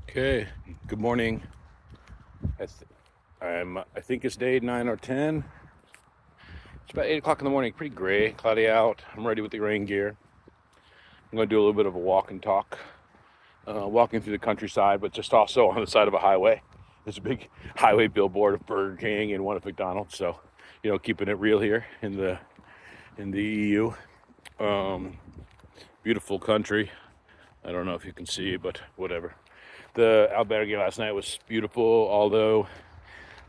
Okay, good morning. I, th- I think it's day 9 or 10. It's about 8 o'clock in the morning. Pretty gray, cloudy out. I'm ready with the rain gear. I'm going to do a little bit of a walk and talk, walking through the countryside, but just also on the side of a highway. There's a big highway billboard of Burger King and one of McDonald's. So, keeping it real here in the EU. Um, Beautiful country. I don't know if you can see, but whatever. The albergue last night was beautiful, although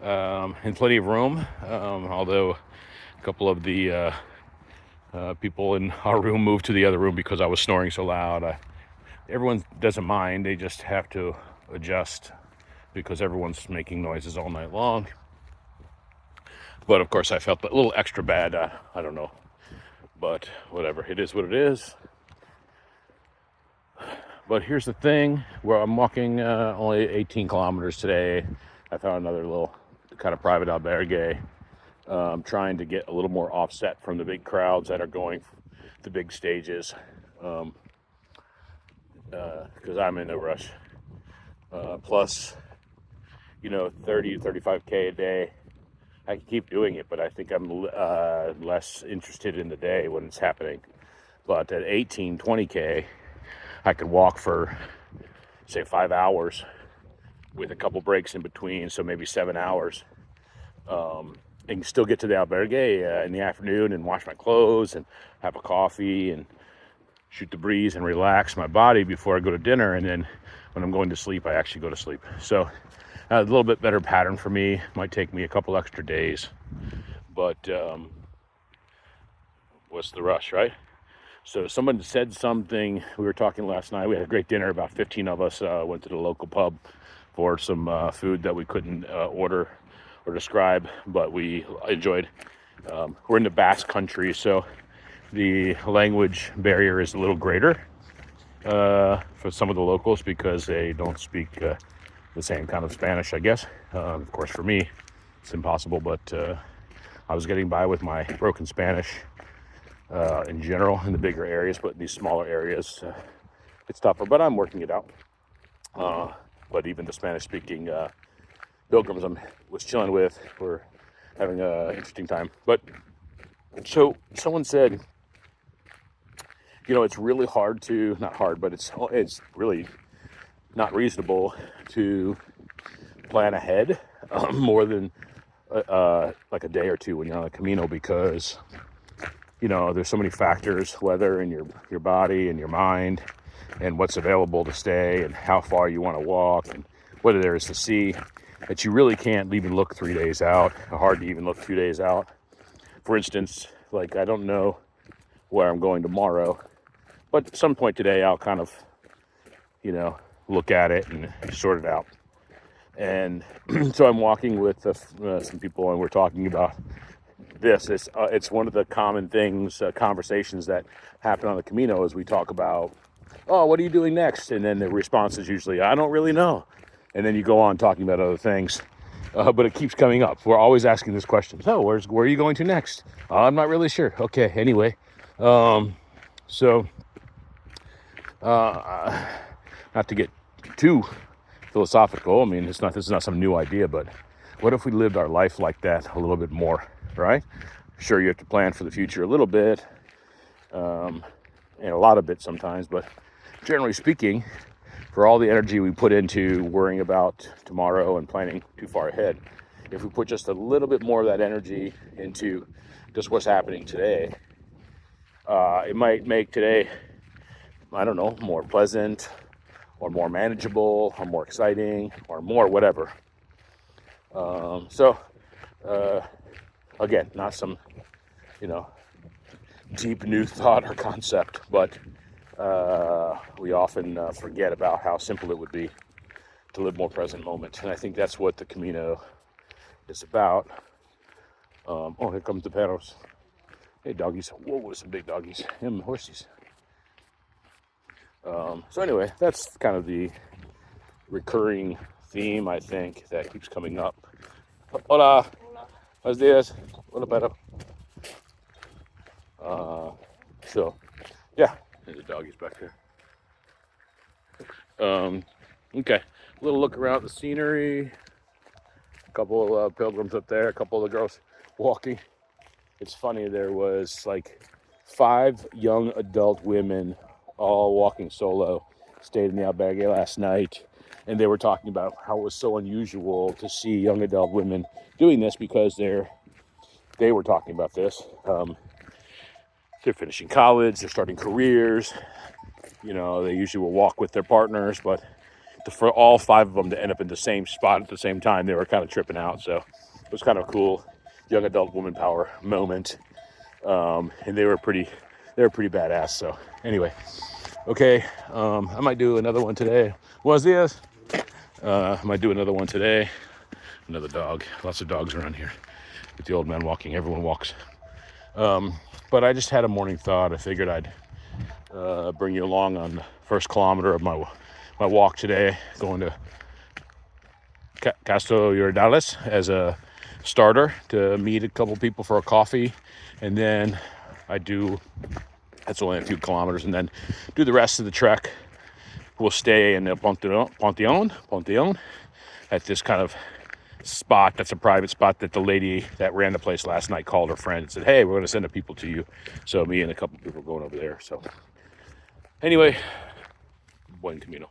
and plenty of room. Although a couple of the people in our room moved to the other room because I was snoring so loud. Everyone doesn't mind; they just have to adjust because everyone's making noises all night long. But of course, I felt a little extra bad. I don't know, but whatever. It is what it is. But here's the thing: where I'm walking only 18 kilometers today. I found another little kind of private albergue. Trying to get a little more offset from the big crowds that are going the big stages, because I'm in a rush. Plus, 30 35K a day. I can keep doing it, but I think I'm less interested in the day when it's happening. But at 18 20K, I could walk for say 5 hours with a couple breaks in between, so maybe 7 hours. And still get to the albergue in the afternoon and wash my clothes and have a coffee and shoot the breeze and relax my body before I go to dinner. And then when I'm going to sleep, I actually go to sleep. So a little bit better pattern for me. Might take me a couple extra days, but what's the rush, right? So someone said something. We were talking last night. We had a great dinner. About 15 of us went to the local pub for some food that we couldn't order or describe, but we enjoyed. We're in the Basque country, so the language barrier is a little greater for some of the locals because they don't speak the same kind of Spanish, I guess. Of course, for me, it's impossible, but I was getting by with my broken Spanish in general in the bigger areas, but in these smaller areas, it's tougher, but I'm working it out. But even the Spanish-speaking pilgrims I was chilling with were having an interesting time. But so someone said, it's really hard to, not hard, but it's really not reasonable to plan ahead more than like a day or two when you're on the Camino, because there's so many factors, weather and your body and your mind and what's available to stay and how far you want to walk and whether there is to see, that you really can't even look 3 days out. Hard to even look 2 days out. For instance, like, I don't know where I'm going tomorrow, but at some point today I'll kind of look at it and sort it out. And so I'm walking with some people, and we're talking about this. It's one of the common things, conversations that happen on the Camino, is we talk about, oh, what are you doing next? And then the response is usually, I don't really know. And then you go on talking about other things. But it keeps coming up. We're always asking this question. So where are you going to next? I'm not really sure. Okay, anyway. So not to get too philosophical. I mean, this is not some new idea, but what if we lived our life like that a little bit more, right? Sure, you have to plan for the future a little bit, and a lot of it sometimes, but generally speaking, for all the energy we put into worrying about tomorrow and planning too far ahead, if we put just a little bit more of that energy into just what's happening today, it might make today, I don't know, more pleasant or more manageable or more exciting or more whatever. So again, not some, deep new thought or concept, but we often forget about how simple it would be to live more present moment. And I think that's what the Camino is about. Oh, here comes the perros. Hey, doggies. Whoa, some big doggies. And horsies. So anyway, that's kind of the recurring theme, I think, that keeps coming up. Hola. Buenos días. Hola, perro. So, yeah, there's the doggies back there. Okay, Little look around the scenery. A couple of pilgrims up there. A couple of the girls walking. It's funny. There was like 5 young adult women all walking solo. Stayed in the albergue last night, and they were talking about how it was so unusual to see young adult women doing this because they were talking about this. They're finishing college. They're starting careers. You know, they usually will walk with their partners, but for all 5 of them to end up in the same spot at the same time, they were kind of tripping out. So it was kind of cool, young adult woman power moment, and they were pretty badass. So anyway, okay, I might do another one today. What's this? I might do another one today. Another dog. Lots of dogs around here. With the old man walking, everyone walks. But I just had a morning thought. I figured I'd bring you along on the first kilometer of my walk today, going to Castro Uredales as a starter to meet a couple people for a coffee, and then that's only a few kilometers, and then do the rest of the trek. We'll stay in the Panteon at this kind of spot. That's a private spot that the lady that ran the place last night called her friend and said, hey, we're going to send the people to you. So me and a couple people are going over there. So anyway, buen camino.